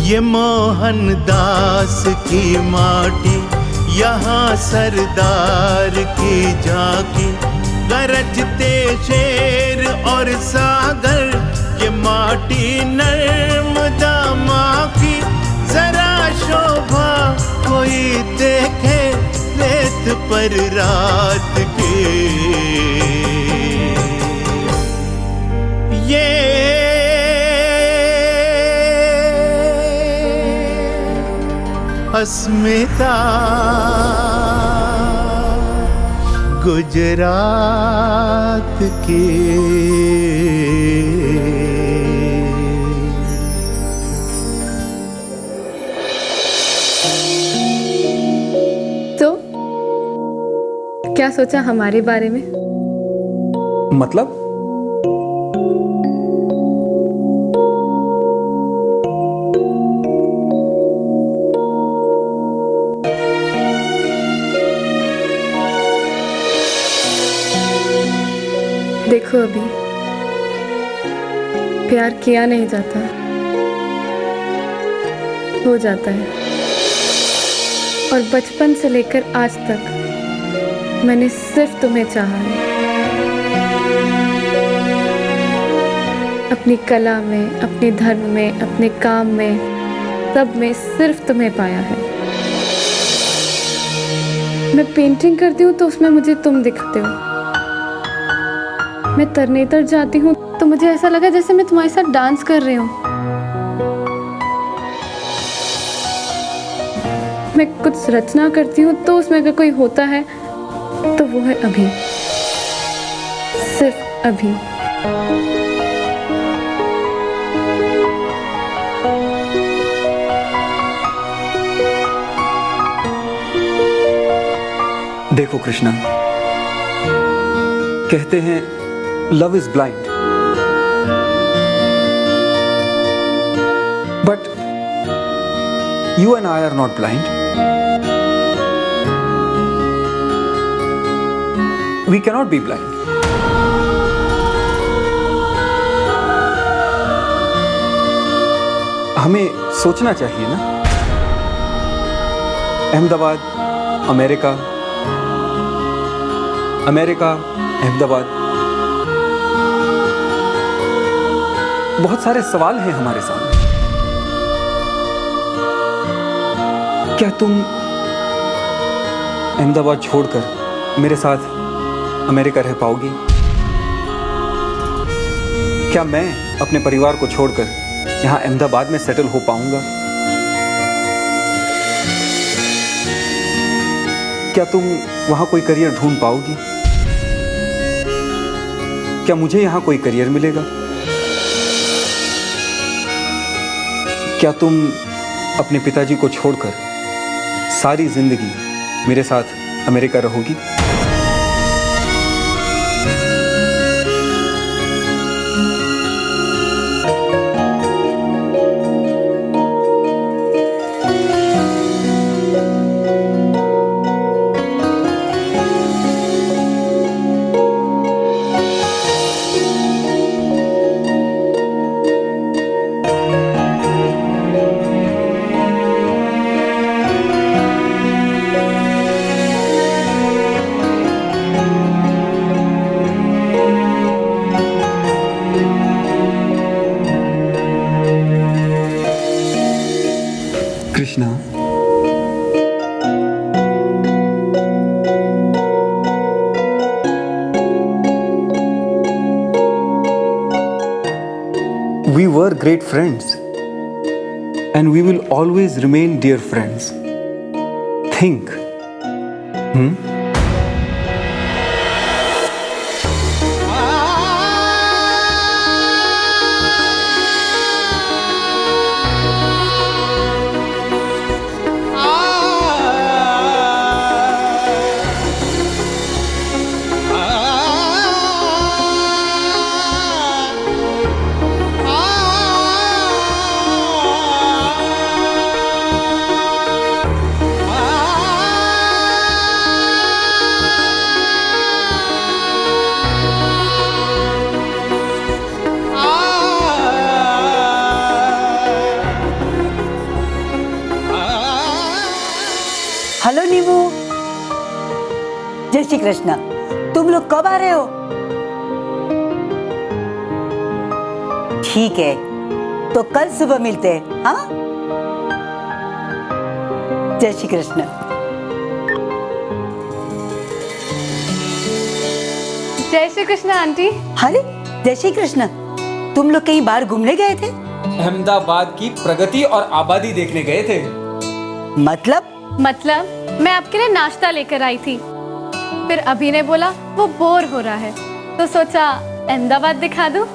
ये मोहनदास की माटी, यहाँ सरदार की झांकी, गरजते शेर और सागर, ये माटी नर्मदा माँ की। जरा शोभा कोई देखे रेत पर रात की। ये अस्मिता गुजरात की। तो क्या सोचा हमारे बारे में? मतलब? देखो अभी प्यार किया नहीं जाता, हो जाता है। और बचपन से लेकर आज तक मैंने सिर्फ तुम्हें चाहा है। अपनी कला में, अपने धर्म में, अपने काम में, सब में सिर्फ तुम्हें पाया है। मैं पेंटिंग करती हूँ तो उसमें मुझे तुम दिखते हो। मैं तरनेतर जाती हूँ तो मुझे ऐसा लगा जैसे मैं तुम्हारे साथ डांस कर रही हूँ। मैं कुछ रचना करती हूँ तो उसमें अगर कोई होता है तो वो है अभी, सिर्फ अभी। देखो कृष्णा, कहते हैं love is blind, but you and I are not blind. We cannot be blind. हमें सोचना चाहिए ना। अहमदाबाद, अमेरिका, अमेरिका, अहमदाबाद, बहुत सारे सवाल हैं हमारे सामने। क्या तुम अहमदाबाद छोड़कर मेरे साथ अमेरिका रह पाओगी? क्या मैं अपने परिवार को छोड़कर यहाँ अहमदाबाद में सेटल हो पाऊंगा? क्या तुम वहां कोई करियर ढूंढ पाओगी? क्या मुझे यहाँ कोई करियर मिलेगा? क्या तुम अपने पिताजी को छोड़कर सारी जिंदगी मेरे साथ अमेरिका रहोगी? Krishna, we were great friends and we will always remain dear friends. Think. वो? जय श्री कृष्ण। तुम लोग कब आ रहे हो? ठीक है, तो कल सुबह मिलते हैं। हाँ, जय श्री कृष्ण। जय श्री कृष्ण आंटी। अरे जय श्री कृष्ण, तुम लोग कहीं बाहर घूमने गए थे? अहमदाबाद की प्रगति और आबादी देखने गए थे। मतलब मैं आपके लिए नाश्ता लेकर आई थी, फिर अभी ने बोला वो बोर हो रहा है तो सोचा अहमदाबाद दिखा दूं।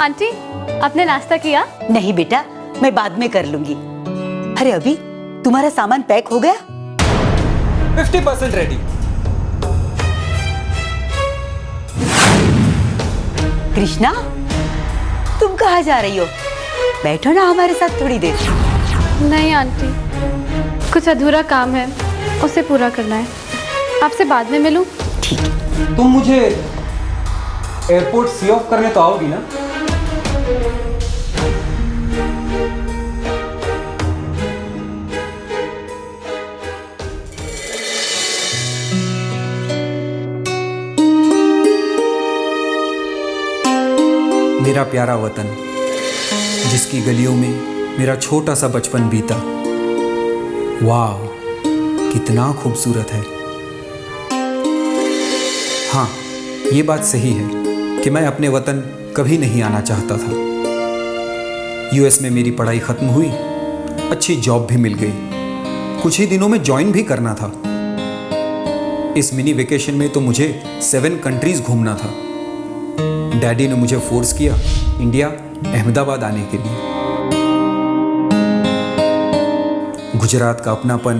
आंटी आपने नाश्ता किया? नहीं बेटा, मैं बाद में कर लूंगी। अरे अभी तुम्हारा सामान पैक हो गया? 50% रेडी। कृष्णा, तुम कहाँ जा रही हो? बैठो ना हमारे साथ थोड़ी देर। नहीं आंटी, कुछ अधूरा काम है, उसे पूरा करना है। आपसे बाद में मिलूं? ठीक है। तुम मुझे एयरपोर्ट सी ऑफ करने तो आओगी ना? मेरा प्यारा वतन, जिसकी गलियों में मेरा छोटा सा बचपन बीता, वाह कितना खूबसूरत है। हाँ, ये बात सही है कि मैं अपने वतन कभी नहीं आना चाहता था। यूएस में मेरी पढ़ाई ख़त्म हुई, अच्छी जॉब भी मिल गई, कुछ ही दिनों में ज्वाइन भी करना था। इस मिनी वेकेशन में तो मुझे 7 कंट्रीज घूमना था। डैडी ने मुझे फोर्स किया इंडिया अहमदाबाद आने के लिए। गुजरात का अपनापन,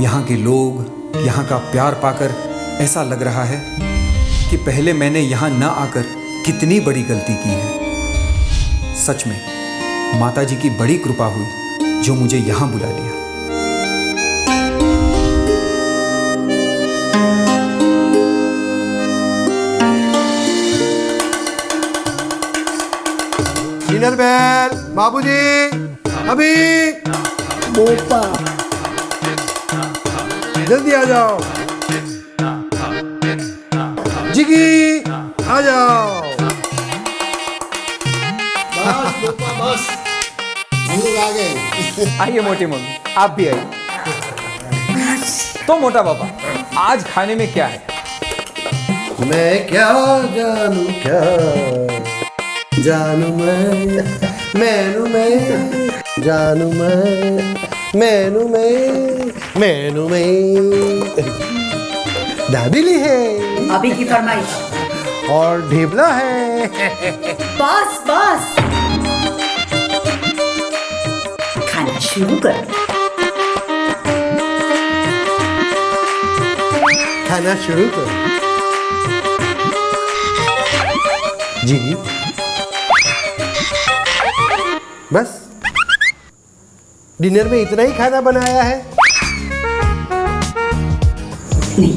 यहाँ के लोग, यहाँ का प्यार पाकर ऐसा लग रहा है कि पहले मैंने यहाँ न आकर कितनी बड़ी गलती की है। सच में माताजी की बड़ी कृपा हुई जो मुझे यहाँ बुला लिया। डिनर बेल, बाबूजी, अभी मोपा, जल्दी आ जाओ। जिगी, आ जाओ। बस मोपा बस, हम लोग आ गए। आइए मोटी मम्मी, आप भी आइए। तो मोटा पापा, आज खाने में क्या है? मैं क्या जानू, क्या जानू मैनू मैं जानू मैनू मैं दाबेली है अभी की फरमाइश। और ढेबला है। बस बस, खाना शुरू कर। खाना शुरू कर। जी बस डिनर में इतना ही खाना बनाया है? नहीं,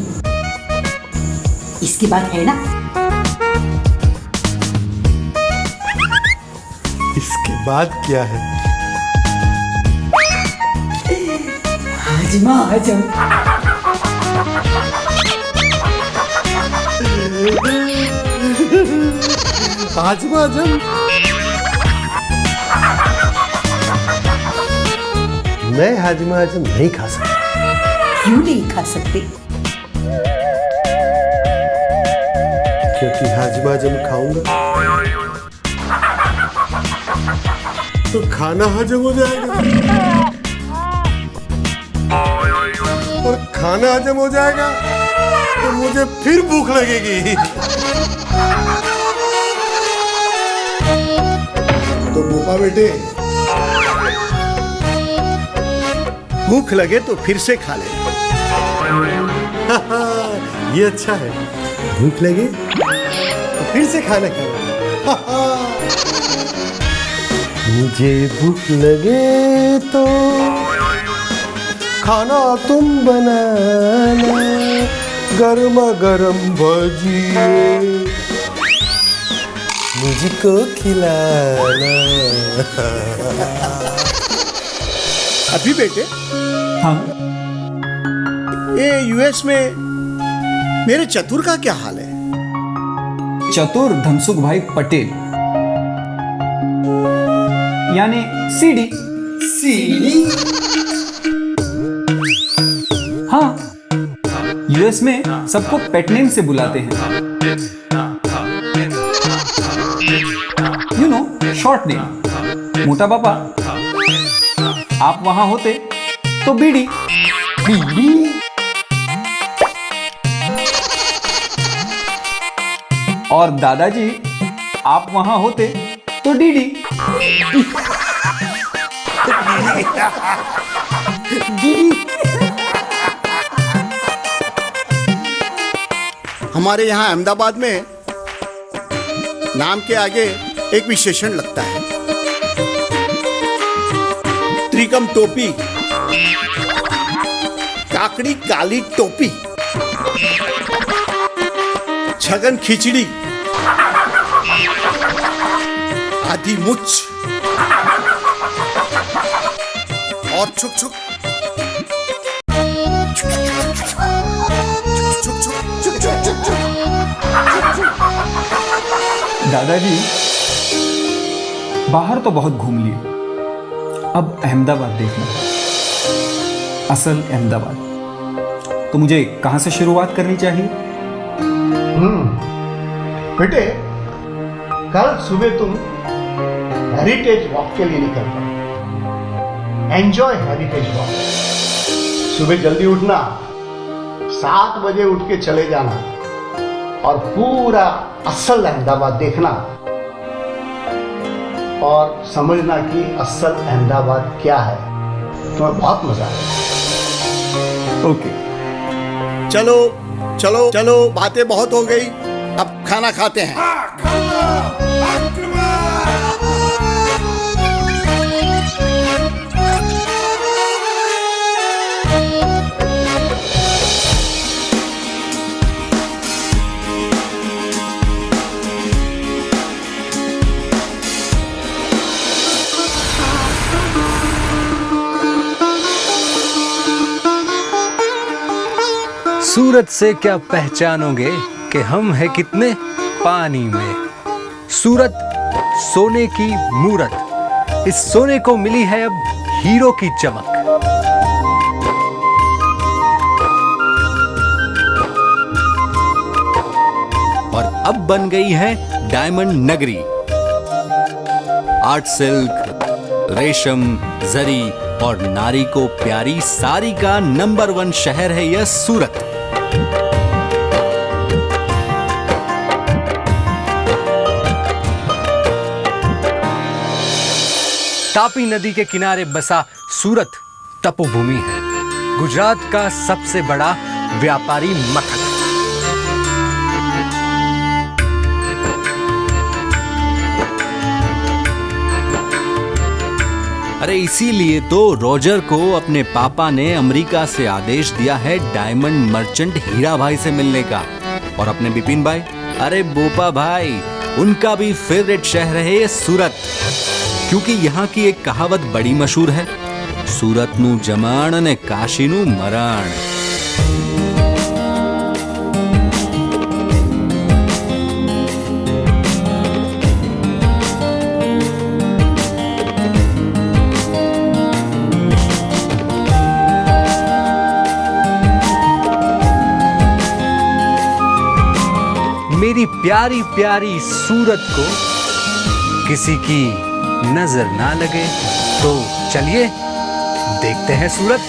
इसकी बात है ना? इसके बाद क्या है? हाजमा हजम। हाजमा हजम? मैं हाजमा हजम नहीं खा सकता। क्यों नहीं खा सकते? क्योंकि हाजमा हजम खाऊंगा तो खाना हजम हो जाएगा, और खाना हजम हो जाएगा तो मुझे फिर भूख लगेगी। तो मोपा बेटे, भूख लगे तो फिर से खा ले। ये अच्छा है, भूख लगे तो फिर से खाना खाना। मुझे भूख लगे तो खाना तुम बनाना, गर्मा गर्म भजिए मुझको खिलाना। अभी बेटे, हाँ ये यूएस में मेरे चतुर का क्या हाल है? चतुर धनसुख भाई पटेल यानी सीडी। सीडी? हाँ, यूएस में सबको पेट नेम से बुलाते हैं, यू नो, शॉर्ट नेम। मोटा पापा, आप वहां होते तो बीडी। बीडी? और दादाजी, आप वहां होते तो डीडी। हमारे यहाँ अहमदाबाद में नाम के आगे एक विशेषण लगता है, त्रिकम टोपी, काकड़ी काली टोपी, छगन खिचड़ी, आधी मुच्छ और छुक छुक दादाजी, बाहर तो बहुत घूम लिए, अब अहमदाबाद देखना, असल अहमदाबाद। तो मुझे कहां से शुरुआत करनी चाहिए? बेटे, कल सुबह तुम हेरिटेज वॉक के लिए निकल पड़ो। Enjoy heritage walk. सुबह जल्दी उठना, 7 बजे उठ के चले जाना और पूरा असल अहमदाबाद देखना और समझना कि असल अहमदाबाद क्या है। तुम्हें बहुत मजा आएगा। ओके। चलो चलो चलो, बातें बहुत हो गई, अब खाना खाते हैं। सूरत से क्या पहचानोगे कि हम हैं कितने पानी में। सूरत सोने की मूरत, इस सोने को मिली है अब हीरो की चमक। और अब बन गई है डायमंड नगरी। आर्ट, सिल्क, रेशम, जरी और नारी को प्यारी साड़ी का नंबर 1 शहर है यह सूरत। तापी नदी के किनारे बसा सूरत तपोभूमि है, गुजरात का सबसे बड़ा व्यापारी मथक। अरे इसीलिए तो रॉजर को अपने पापा ने अमेरिका से आदेश दिया है डायमंड मर्चेंट हीरा भाई से मिलने का। और अपने बिपिन भाई, अरे बोपा भाई, उनका भी फेवरेट शहर है ये सूरत। क्योंकि यहाँ की एक कहावत बड़ी मशहूर है, सूरत नू जमाण ने काशी नू मराण। मेरी प्यारी प्यारी सूरत को किसी की नजर ना लगे तो चलिए देखते हैं सूरत।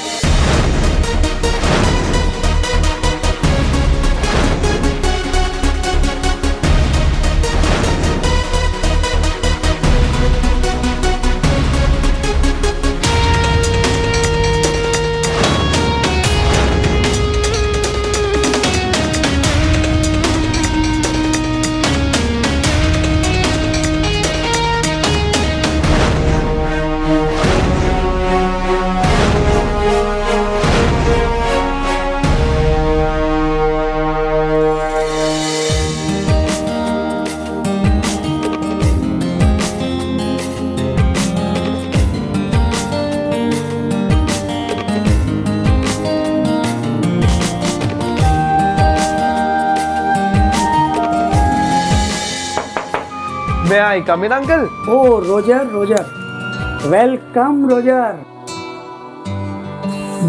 May I come in, uncle? Oh, Roger. Welcome Roger.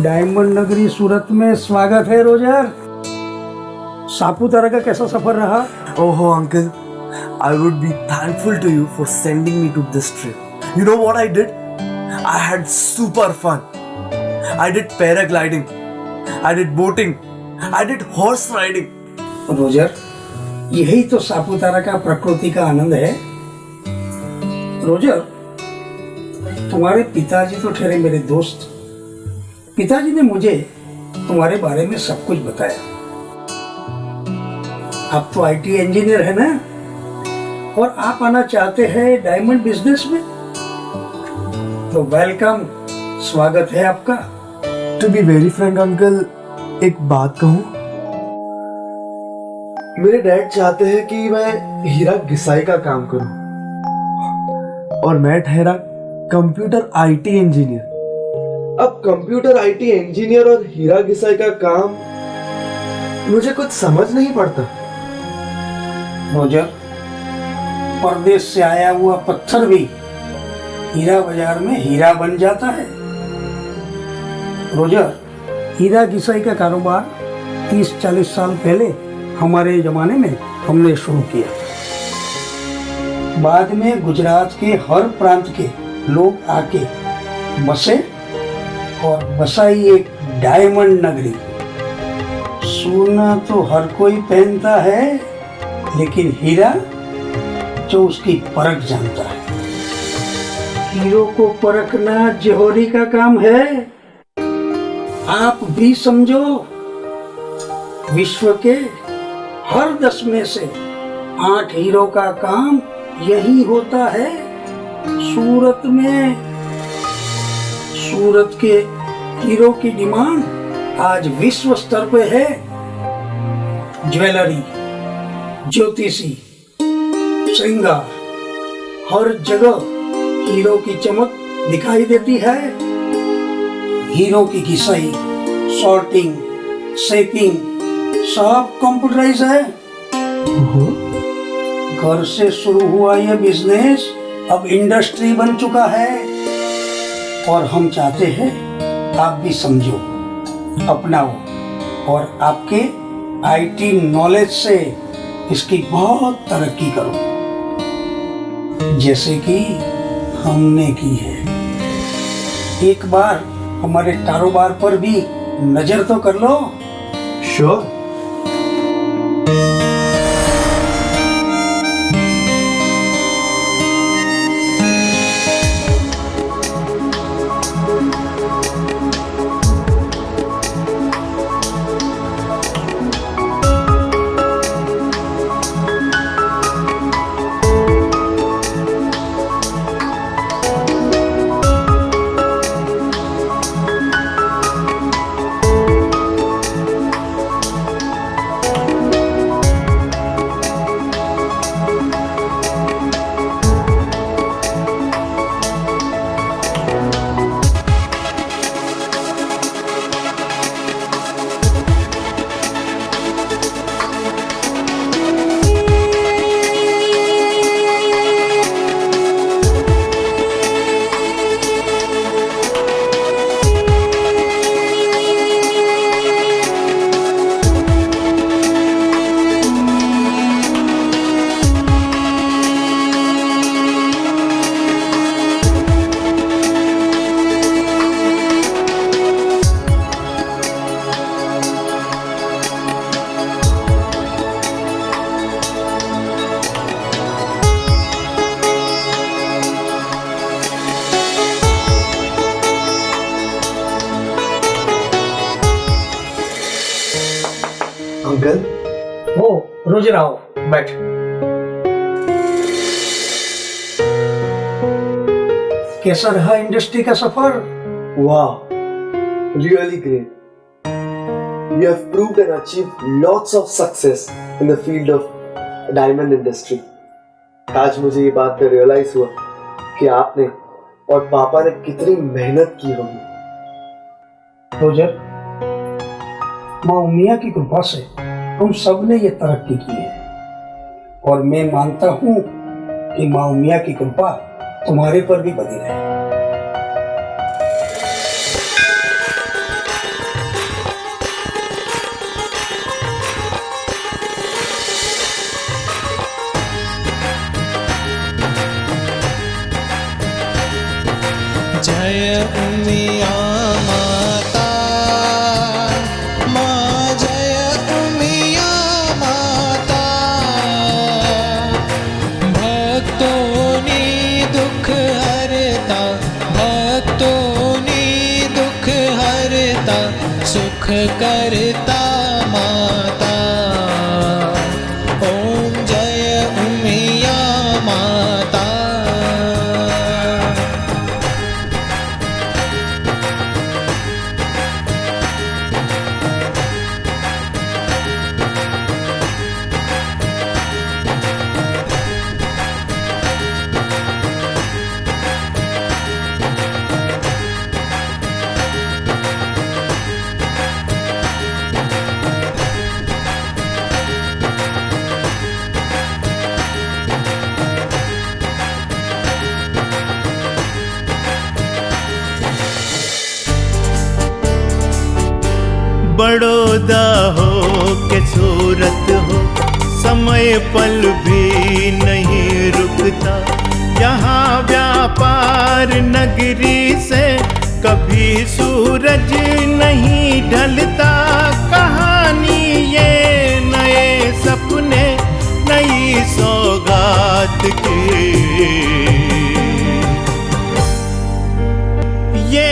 Diamond नगरी सूरत में स्वागत है रोजर। सापुतारा का कैसा सफर रहा? Oh, uncle, I would be thankful to you for sending me to this trip. You know what I did? I had super fun. I did paragliding. I did boating. I did horse riding. Roger, यही तो सापुतारा का प्रकृति का आनंद है। Roger, तुम्हारे पिताजी तो ठहरे मेरे दोस्त। पिताजी ने मुझे तुम्हारे बारे में सब कुछ बताया। आप तो आईटी इंजीनियर है ना, और आप आना चाहते हैं डायमंड बिजनेस में, तो वेलकम, स्वागत है आपका। To be very frank, uncle, एक बात कहूँ? मेरे डैड चाहते हैं कि मैं हीरा घिसाई का काम करूं, और मैं ठहरा कंप्यूटर आईटी इंजीनियर। अब कंप्यूटर आईटी इंजीनियर और हीरा घिसाई का काम मुझे कुछ समझ नहीं पड़ता। रोजर, परदेश से आया हुआ पत्थर भी हीरा बाजार में हीरा बन जाता है। रोजर, हीरा घिसाई का कारोबार 30-40 साल पहले हमारे जमाने में हमने शुरू किया। बाद में गुजरात के हर प्रांत के लोग आके बसे और बसाई एक डायमंड नगरी। सोना तो हर कोई पहनता है, लेकिन हीरा जो उसकी परख जानता है। हीरो को परखना जोहरी का काम है। आप भी समझो, विश्व के हर 10 में से 8 हीरो का काम यही होता है सूरत में। सूरत के हीरो की डिमांड आज विश्व स्तर पे है। ज्वेलरी, ज्योतिषी, श्रृंगार, हर जगह हीरो की चमक दिखाई देती है। हीरो की घिसाई, सॉर्टिंग, शेपिंग सब कंप्यूटराइज है। घर से शुरू हुआ यह बिजनेस अब इंडस्ट्री बन चुका है, और हम चाहते हैं आप भी समझो, अपनाओ, और आपके आईटी नॉलेज से इसकी बहुत तरक्की करो, जैसे कि हमने की है। एक बार हमारे कारोबार पर भी नजर तो कर लो। श्योर। अंकल। ओ रोजर, आओ बैठ। कैसा रहा इंडस्ट्री का सफर? Wow, really great. You have proved and achieved lots of success in the field of diamond industry. आज मुझे ये बात पे रियलाइज हुआ कि आपने और पापा ने कितनी मेहनत की होगी। रोजर, माँ मियाँ की कृपा से हम सब ने ये तरक्की की है, और मैं मानता हूँ कि माँ मियाँ की कृपा तुम्हारे पर भी बनी रहे। जय उमिया माता, माँ जय उमिया माता, भक्तों नी दुख हरता, भक्तों नी दुख हरता, सुख करता माता। ओम जय उमिया माता। बड़ौदा हो के सूरत हो, समय पल भी नहीं रुकता, यहाँ व्यापार नगरी से कभी सूरज नहीं ढलता। कहानी ये नए सपने नई सौगात की, ये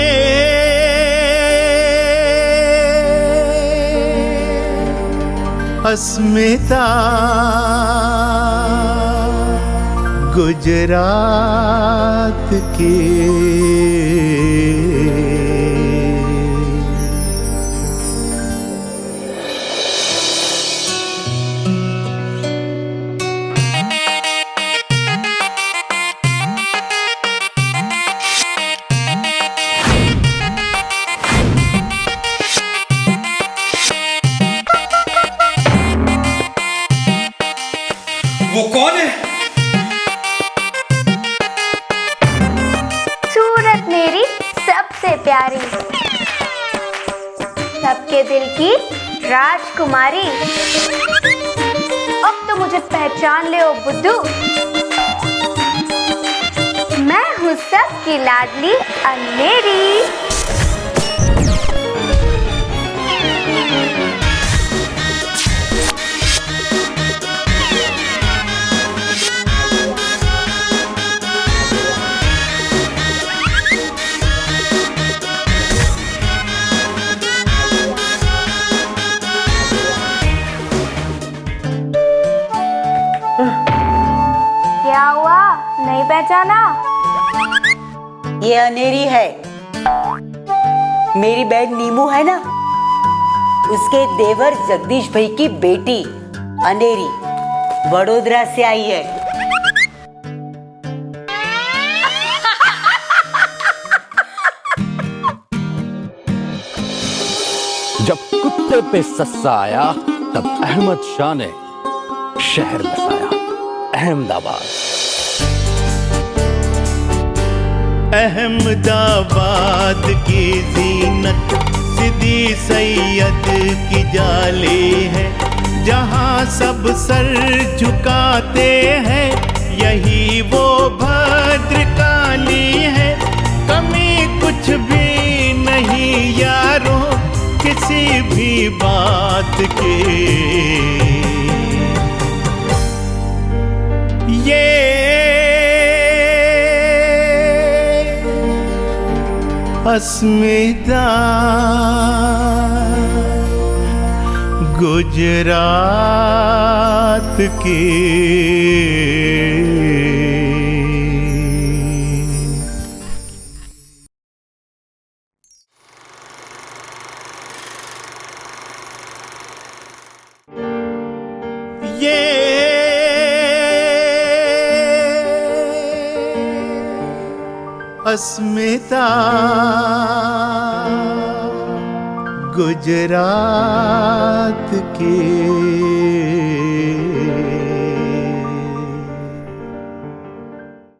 अस्मिता गुजरात की। वो कौन है? सूरत मेरी सबसे प्यारी, सबके दिल की राजकुमारी। अब तो मुझे पहचान ले ओ बुद्धू, मैं हूँ सबकी लाडली अंधेरी। क्या हुआ, नहीं पहचाना? ये अनेरी है, मेरी बहन नीमू है ना, उसके देवर जगदीश भाई की बेटी अनेरी वडोदरा से आई है। जब कुत्ते पे सस्सा आया तब अहमद शाह ने शहर बसाया अहमदाबाद। अहमदाबाद की जीनत सिद्दी सैयद की जाले है, जहाँ सब सर झुकाते हैं यही वो भद्रकाली है। कमी कुछ भी नहीं यारों किसी भी बात की, ये अस्मिता गुजरात की। ये अस्मिता गुजरात की।